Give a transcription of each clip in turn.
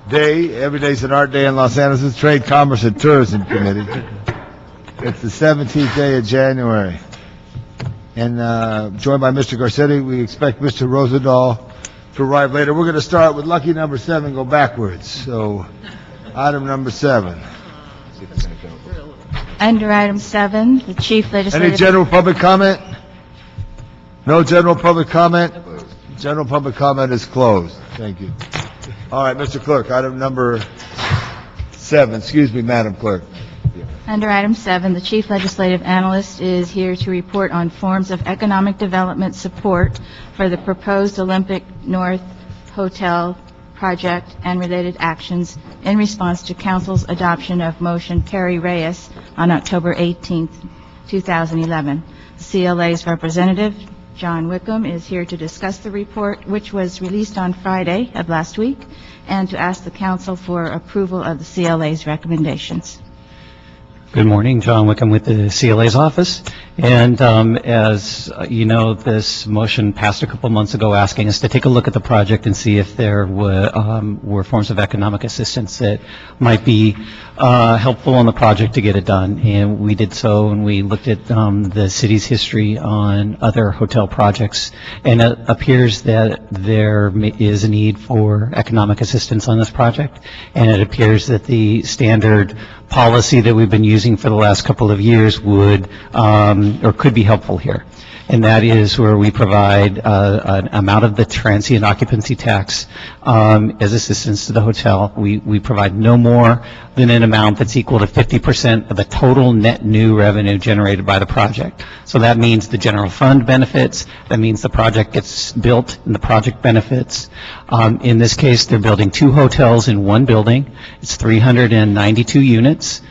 day. Every day's an art day in Los Angeles. Trade, Commerce, and Tourism Committee. It's the 17th day of January. And joined by Mr. Garcetti, we expect Mr. Rosendahl to arrive later. We're going to start with lucky number 7, go backwards. So, item number 7. Under item 7, the Chief Legislative... Any general public comment? No general public comment? General public comment is closed. Thank you. All right, Mr. Clerk, item number 7. Excuse me, Madam Clerk. Under item 7, the Chief Legislative Analyst is here to report on forms of economic development support for the proposed Olympic North Hotel project and related actions in response to Council's adoption of motion Perry Reyes on October 18, 2011. The CLA's representative, John Wickham, is here to discuss the report, which was released on Friday of last week, and to ask the Council for approval of the CLA's recommendations. Good morning, John Wickham with the CLA's office. And as you know, this motion passed a couple months ago asking us to take a look at the project and see if there were forms of economic assistance that might be helpful on the project to get it done. And we did so, and we looked at the city's history on other hotel projects, and it appears that there is a need for economic assistance on this project, and it appears that the standard policy that we've been using for the last couple of years would or could be helpful here. And that is where we provide an amount of the transient occupancy tax as assistance to the hotel. We provide no more than an amount that's equal to 50% of the total net new revenue generated by the project. So that means the general fund benefits, that means the project gets built and the project benefits. In this case, they're building 2 hotels in one building. It's 392 units.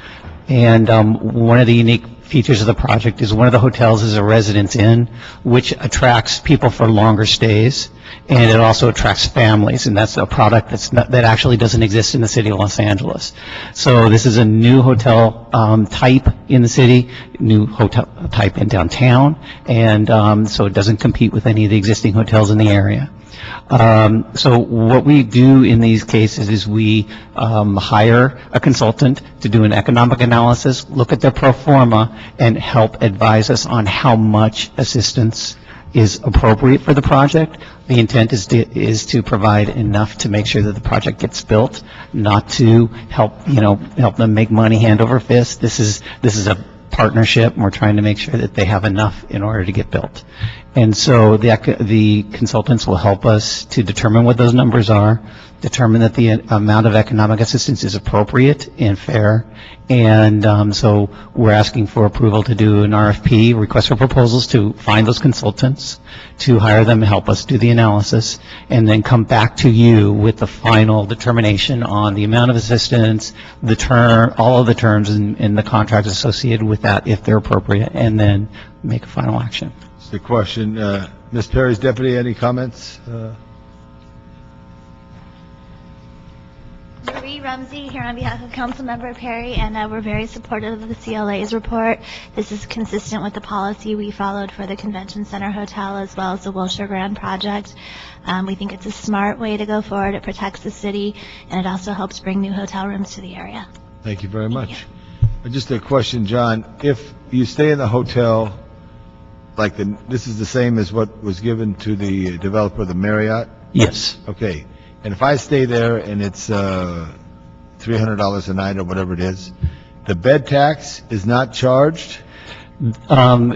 And one of the unique features of the project is one of the hotels is a residence inn, which attracts people for longer stays, and it also attracts families, and that's a product that actually doesn't exist in the city of Los Angeles. So this is a new hotel type in the city, new hotel type in downtown, and so it doesn't compete with any of the existing hotels in the area. So what we do in these cases is we hire a consultant to do an economic analysis, look at their pro forma, and help advise us on how much assistance is appropriate for the project. The intent is to provide enough to make sure that the project gets built, not to help them make money hand over fist. This is a partnership, and we're trying to make sure that they have enough in order to get built. And so the consultants will help us to determine what those numbers are, determine that the amount of economic assistance is appropriate and fair, and so we're asking for approval to do an RFP, request for proposals, to find those consultants, to hire them to help us do the analysis, and then come back to you with the final determination on the amount of assistance, the term, all of the terms and the contracts associated with that, if they're appropriate, and then make a final action. The question, Ms. Perry's deputy, any comments? Marie Rumsey here on behalf of Councilmember Perry, and we're very supportive of the CLA's report. This is consistent with the policy we followed for the Convention Center Hotel as well as the Wilshire Grand project. We think it's a smart way to go forward. It protects the city, and it also helps bring new hotel rooms to the area. Thank you very much. Just a question, John. If you stay in the hotel, this is the same as what was given to the developer, the Marriott? Yes. Okay. And if I stay there and it's $300 a night or whatever it is, the bed tax is not charged? A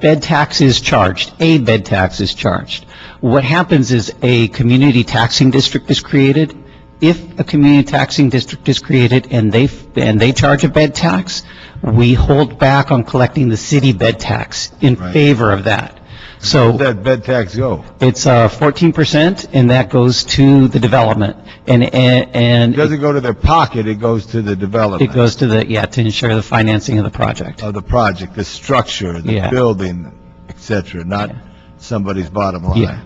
bed tax is charged. A bed tax is charged. What happens is a community taxing district is created. If a community taxing district is created and they charge a bed tax, we hold back on collecting the city bed tax in favor of that. So where does that bed tax go? It's 14%, and that goes to the development. And it doesn't go to their pocket; it goes to the development. It goes to to ensure the financing of the project. Of the project, the structure, the building, etc., not somebody's bottom line. Yeah.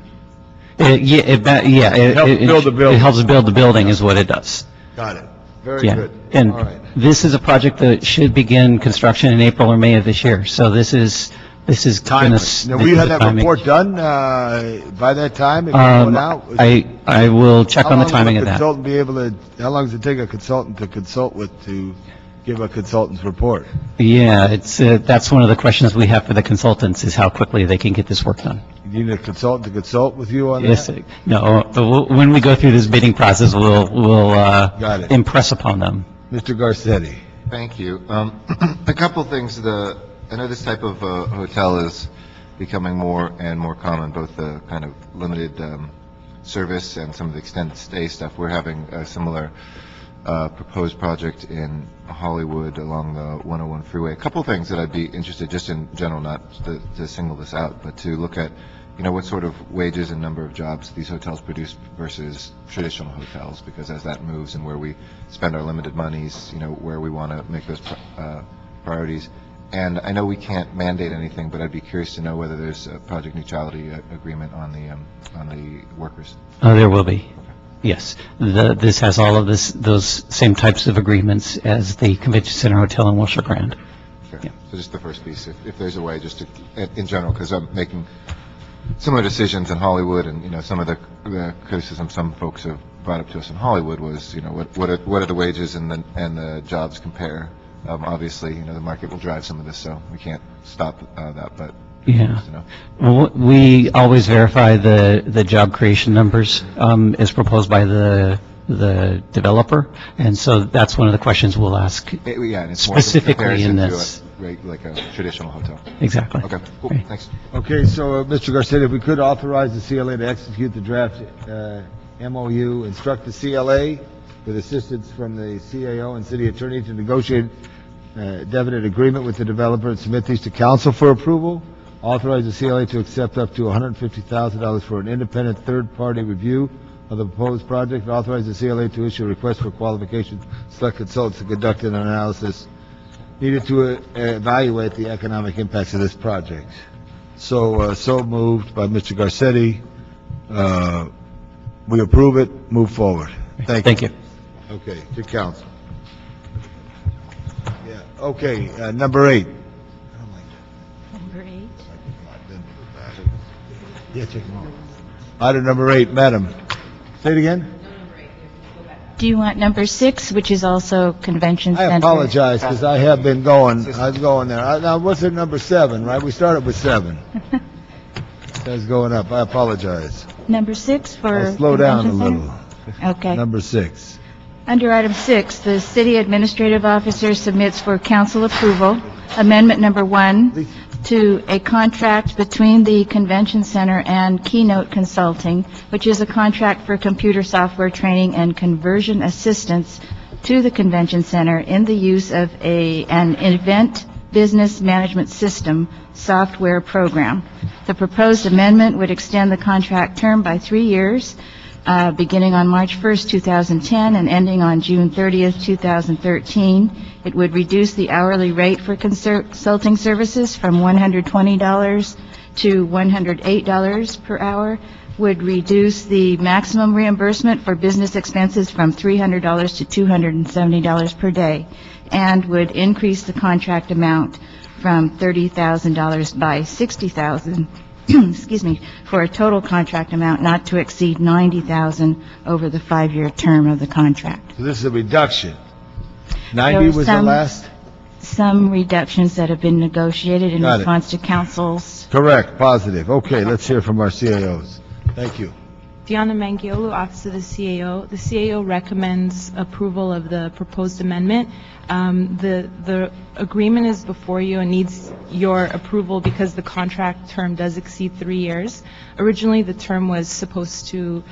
It helps build the building. It helps build the building, is what it does. Got it. Very good. And all right. This is a project that should begin construction in April or May of this year. So this is This is Timely. going Now, will you have that report done by that time? If you're going out? I will check on the timing of that. How long does it take a consultant to consult with to give a consultant's report? Yeah, that's one of the questions we have for the consultants, is how quickly they can get this work done. You need a consultant to consult with you on that? Yes, no, when we go through this bidding process, we'll Got it. impress upon them. Mr. Garcetti. Thank you. A couple things. I know this type of hotel is becoming more and more common, both the kind of limited service and some of the extended stay stuff. We're having a similar proposed project in Hollywood along the 101 freeway. A couple things that I'd be interested, just in general, not to single this out, but to look at, what sort of wages and number of jobs these hotels produce versus traditional hotels, because as that moves and where we spend our limited monies, where we want to make those priorities. And I know we can't mandate anything, but I'd be curious to know whether there's a project neutrality agreement on the workers. There will be. Yes. This has all of those same types of agreements as the Convention Center Hotel in Wilshire Grand. Fair. Yeah. So just the first piece, if there's a way, just to, in general, because I'm making similar decisions in Hollywood, and some of the criticism some folks have brought up to us in Hollywood was, what are the wages and the jobs compare? Obviously, the market will drive some of this, so we can't stop that. But yeah, well, we always verify the job creation numbers as proposed by the developer, and so that's one of the questions we'll ask and it's specifically more in to this. Like a traditional hotel. Exactly. Okay, cool. Right. Thanks. Okay, so, Mr. Garcetti, if we could authorize the CLA to execute the draft MOU, instruct the CLA with assistance from the CAO and city attorney to negotiate a definite agreement with the developer and submit these to council for approval. Authorize the CLA to accept up to $150,000 for an independent third-party review of the proposed project. Authorize the CLA to issue a request for qualification, select consultants to conduct an analysis needed to evaluate the economic impacts of this project. So moved by Mr. Garcetti. We approve it. Move forward. Thank you. Okay, to council. Yeah. Okay. Number 8. Number 8. Yeah, check them out. Item number 8, Madam. Say it again. Do you want number 6, which is also Convention Center? I apologize because I have been going. I was going there. Now, what's it, number 7, right? We started with 7. That's going up. I apologize. Number 6 for I'll slow down a Convention little. Center? Okay. Number 6. Under item 6, the city administrative officer submits for council approval amendment number 1 to a contract between the Convention Center and Keynote Consulting, which is a contract for computer software training and conversion assistance to the Convention Center in the use of an event business management system software program. The proposed amendment would extend the contract term by 3 years, beginning on March 1st, 2010, and ending on June 30th, 2013. It would reduce the hourly rate for consulting services from $120 to $108 per hour, would reduce the maximum reimbursement for business expenses from $300 to $270 per day, and would increase the contract amount from $30,000 by $60,000. Excuse me, for a total contract amount not to exceed $90,000 over the 5-year term of the contract. So this is a reduction. There 90 were was the some- last? Some reductions that have been negotiated in Got it. response to council's. Correct, positive. Okay, let's hear from our CAOs. Thank you. Diana Mangiolu, Office of the CAO. The CAO recommends approval of the proposed amendment. The agreement is before you and needs your approval because the contract term does exceed 3 years. Originally, the term was supposed to,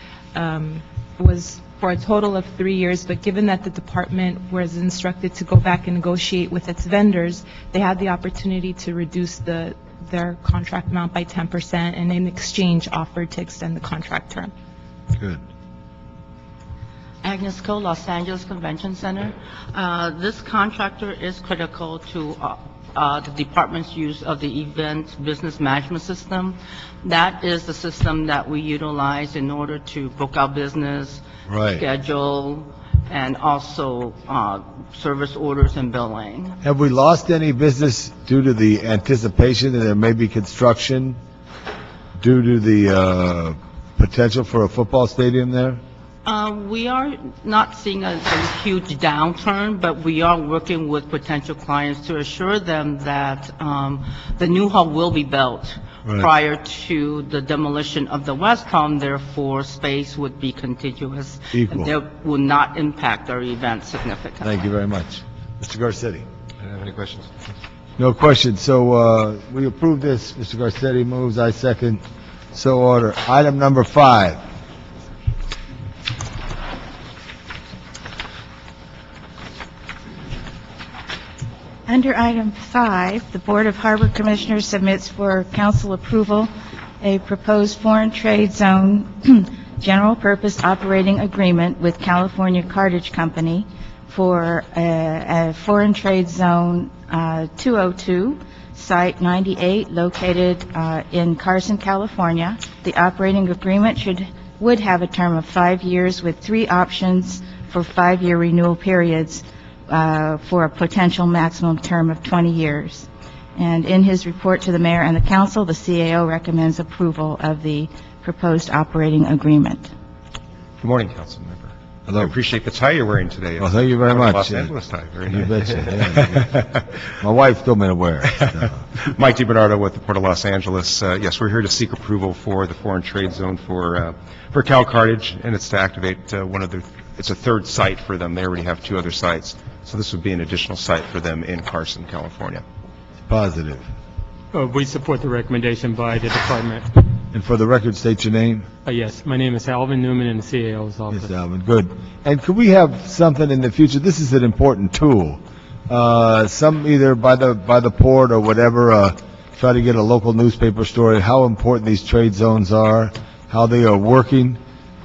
was for a total of 3 years, but given that the department was instructed to go back and negotiate with its vendors, they had the opportunity to reduce their contract amount by 10%, and in exchange offered to extend the contract term. Good. Agnes Cole, Los Angeles Convention Center. This contractor is critical to the department's use of the event business management system. That is the system that we utilize in order to book our business, Right. schedule, and also service orders and billing. Have we lost any business due to the anticipation that there may be construction due to the potential for a football stadium there? We are not seeing a huge downturn, but we are working with potential clients to assure them that the new hall will be built Right. prior to the demolition of the West Hall, therefore space would be contiguous. Equal. And that will not impact our event significantly. Thank you very much. Mr. Garcetti? Do you have any questions? No questions. So we approve this. Mr. Garcetti moves, I second. So order. Item number 5. Under item 5, the Board of Harbor Commissioners submits for council approval a proposed foreign trade zone general purpose operating agreement with California Cartage Company for a foreign trade zone 202, site 98, located in Carson, California. The operating agreement would have a term of 5 years with 3 options for 5-year renewal periods for a potential maximum term of 20 years. And in his report to the mayor and the council, the CAO recommends approval of the proposed operating agreement. Good morning, council member. Hello. I appreciate the tie you're wearing today. Well, thank you very much. Los Yeah. Angeles tie, very You nice. betcha. Yeah. My wife told me to wear it. So. Mike DiBernardo with the Port of Los Angeles. Yes, we're here to seek approval for the foreign trade zone for Cal Cartage, and it's to activate it's a third site for them. They already have 2 other sites, so this would be an additional site for them in Carson, California. Positive. We support the recommendation by the department. And for the record, state your name. Yes, my name is Alvin Newman in the CAO's office. Yes, Alvin, good. And could we have something in the future? This is an important tool. Some either by the port or whatever, try to get a local newspaper story, how important these trade zones are, how they are working.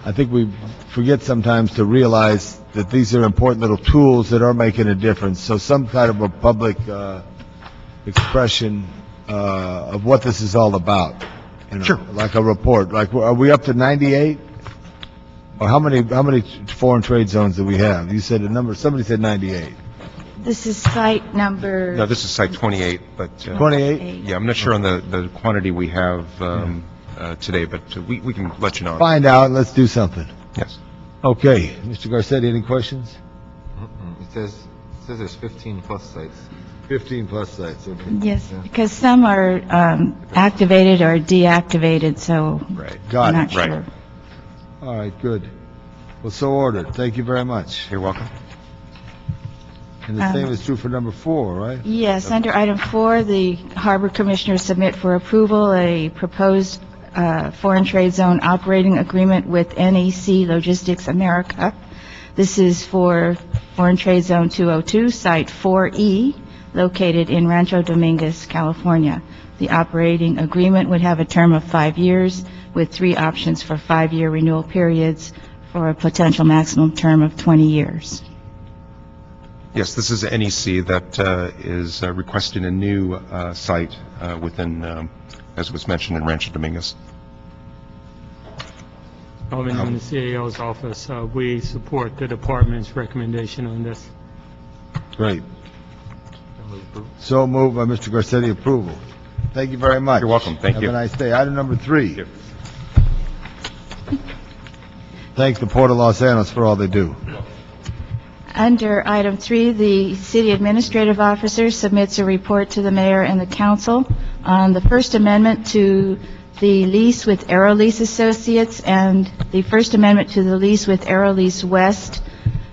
I think we forget sometimes to realize that these are important little tools that are making a difference. So some kind of a public expression of what this is all about. You know, Sure. Like a report. Like, are we up to 98? Or how many foreign trade zones do we have? You said a number. Somebody said 98. This is site number... No, this is site 28, but 28. yeah, I'm not sure on the quantity we have today, but we can let you know. Find out. Let's do something. Yes. Okay, Mr. Garcetti, any questions? It says there's 15 plus sites. 15 plus sites. Okay. Yes, because some are activated or deactivated, so Right. Got I'm it. not sure. Right. All right, good. Well, so ordered. Thank you very much. You're welcome. And the same is true for number 4, right? Yes, under item 4, the Harbor Commissioners submit for approval a proposed foreign trade zone operating agreement with NEC Logistics America. This is for Foreign Trade Zone 202, Site 4E, located in Rancho Dominguez, California. The operating agreement would have a term of 5 years with 3 options for 5-year renewal periods for a potential maximum term of 20 years. Yes, this is NEC that is requesting a new site within, as was mentioned, in Rancho Dominguez. Alvin in the CAO's office. We support the department's recommendation on this. Great. So moved by Mr. Garcetti, approval. Thank you very much. You're welcome. Thank you. Have a nice day. Item number 3. Thank you. Thank the Port of Los Angeles for all they do. Under item 3, the city administrative officer submits a report to the mayor and the council on the First Amendment to the lease with Aerolease Associates and the First Amendment to the lease with Aerolease West.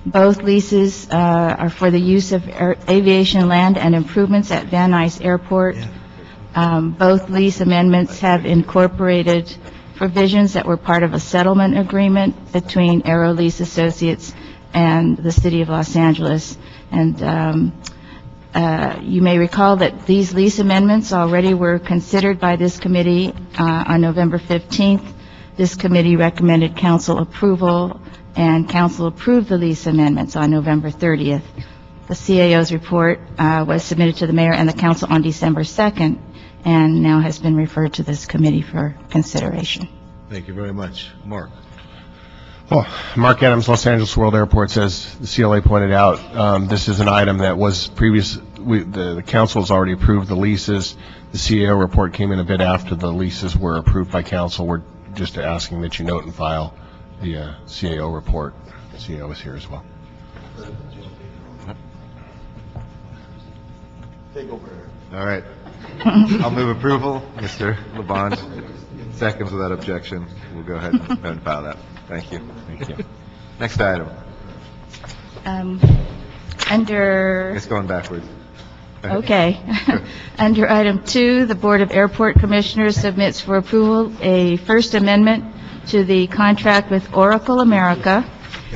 Both leases are for the use of aviation land and improvements at Van Nuys Airport. Both lease amendments have incorporated provisions that were part of a settlement agreement between Aerolease Associates and the City of Los Angeles. And you may recall that these lease amendments already were considered by this committee on November 15th. This committee recommended council approval, and council approved the lease amendments on November 30th. The CAO's report was submitted to the mayor and the council on December 2nd, and now has been referred to this committee for consideration. Thank you very much. Mark? Well, Mark Adams, Los Angeles World Airports, as the CLA pointed out, this is an item that was the council's already approved the leases. The CAO report came in a bit after the leases were approved by council. We're just asking that you note and file the CAO report. The CAO is here as well. All right. I'll move approval. Mr. Labange seconds without objection. We'll go ahead and file that. Thank you. Thank you. Next item. Under... It's going backwards. Okay. Under item 2, the Board of Airport Commissioners submits for approval a First Amendment to the contract with Oracle America,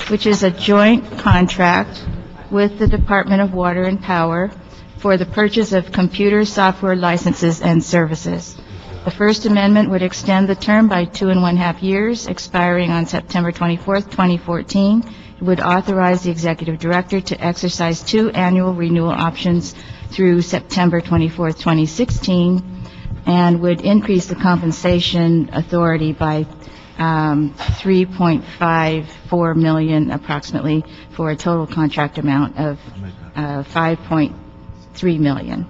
which is a joint contract with the Department of Water and Power for the purchase of computer software licenses and services. The First Amendment would extend the term by 2.5 years, expiring on September 24th, 2014. It would authorize the Executive Director to exercise 2 annual renewal options through September 24th, 2016, and would increase the compensation authority by $3.54 million approximately, for a total contract amount of $5.3 million.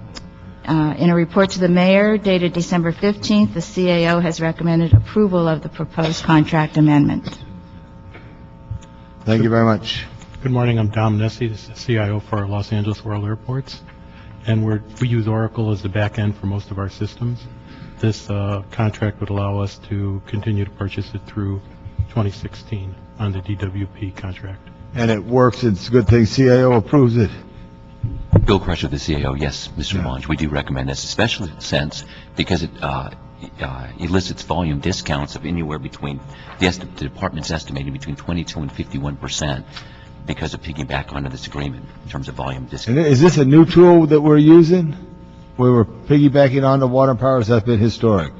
In a report to the mayor dated December 15th, the CAO has recommended approval of the proposed contract amendment. Thank you very much. Good morning, I'm Dom Nessie, this is the CIO for Los Angeles World Airports, and we use Oracle as the back end for most of our systems. This contract would allow us to continue to purchase it through 2016 on the DWP contract. And it works, it's a good thing CAO approves it. Bill Crusher, the CAO. Yes, Mr. Labange, we do recommend this, especially since because it elicits volume discounts of anywhere between, the department's estimating between 22 and 51% because of piggyback onto this agreement in terms of volume discounts. And is this a new tool that we're using? Where we're piggybacking on the water and power, has that been historic?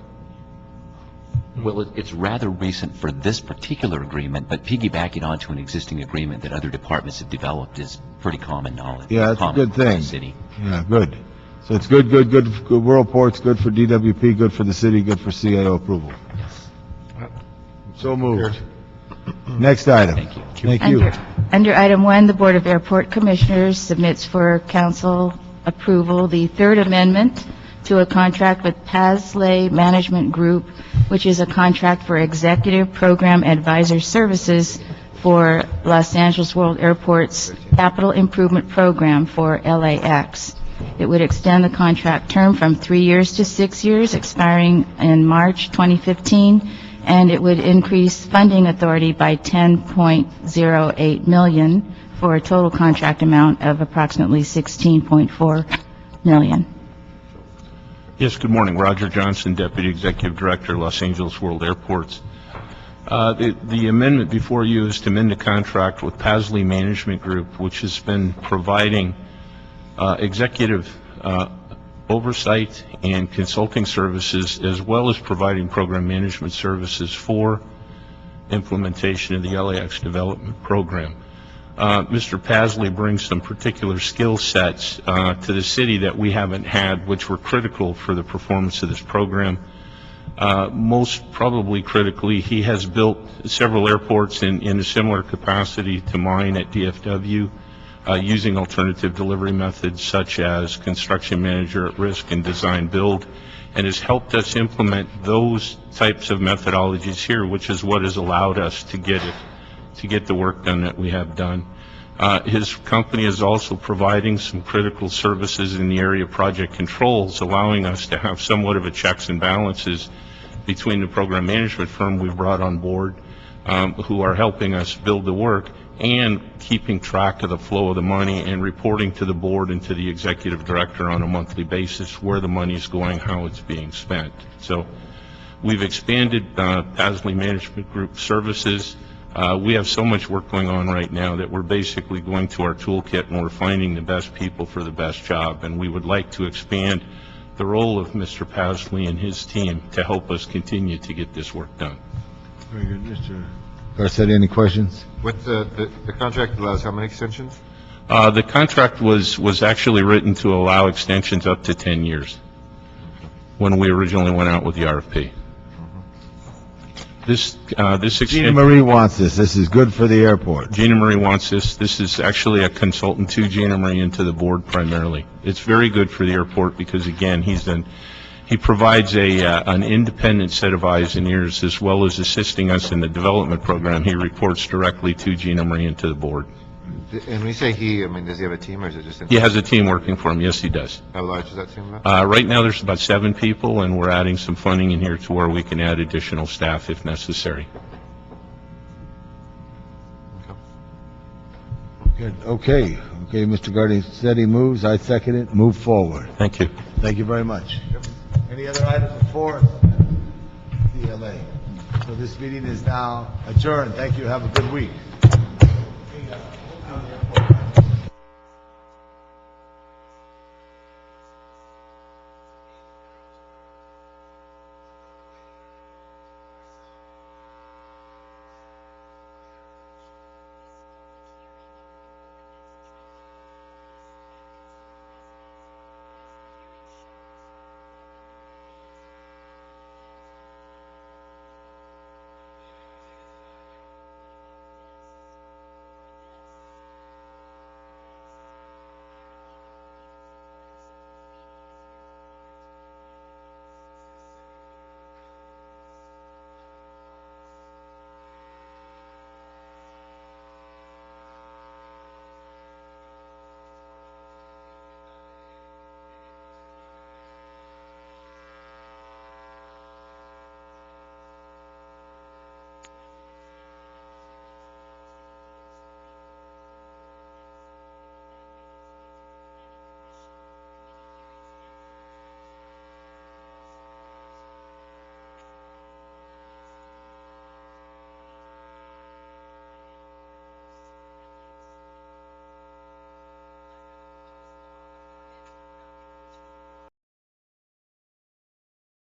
Well, it's rather recent for this particular agreement, but piggybacking onto an existing agreement that other departments have developed is pretty common knowledge. Yeah, that's a good thing. City. Yeah, good. So it's good for Worldports, good for DWP, good for the city, good for CAO approval. So moved. Next item. Thank you. Thank you. Under item 1, the Board of Airport Commissioners submits for council approval the Third Amendment to a contract with Pasley Management Group, which is a contract for executive program advisor services for Los Angeles World Airport's capital improvement program for LAX. It would extend the contract term from 3 years to 6 years, expiring in March 2015, and it would increase funding authority by $10.08 million for a total contract amount of approximately $16.4 million. Yes, good morning. Roger Johnson, Deputy Executive Director, Los Angeles World Airports. The amendment before you is to amend the contract with Pasley Management Group, which has been providing executive oversight and consulting services, as well as providing program management services for implementation of the LAX development program. Mr. Pasley brings some particular skill sets to the city that we haven't had, which were critical for the performance of this program. Most probably critically, he has built several airports in a similar capacity to mine at DFW, using alternative delivery methods such as construction manager at risk and design build, and has helped us implement those types of methodologies here, which is what has allowed us to get the work done that we have done. His company is also providing some critical services in the area of project controls, allowing us to have somewhat of a checks and balances between the program management firm we've brought on board, who are helping us build the work, and keeping track of the flow of the money and reporting to the board and to the executive director on a monthly basis where the money is going, how it's being spent. So we've expanded Pasley Management Group services. We have so much work going on right now that we're basically going to our toolkit and we're finding the best people for the best job, and we would like to expand the role of Mr. Pasley and his team to help us continue to get this work done. Very good. Mr. Garcetti, any questions? What the contract allows how many extensions? The contract was actually written to allow extensions up to 10 years when we originally went out with the RFP. This Gina extension, Marie wants this. This is good for the airport. Gina Marie wants this. This is actually a consultant to Gina Marie and to the board primarily. It's very good for the airport because, again, he provides an independent set of eyes and ears as well as assisting us in the development program. He reports directly to Gina Marie and to the board. And when you say he, I mean, does he have a team, or is it just... He has a team working for him. Yes, he does. How large is that team about? Right now, there's about 7 people, and we're adding some funding in here to where we can add additional staff if necessary. Good. Okay, Mr. Garcetti moves, I second it, move forward. Thank you. Thank you very much. Any other items before CLA? So this meeting is now adjourned. Thank you, have a good week.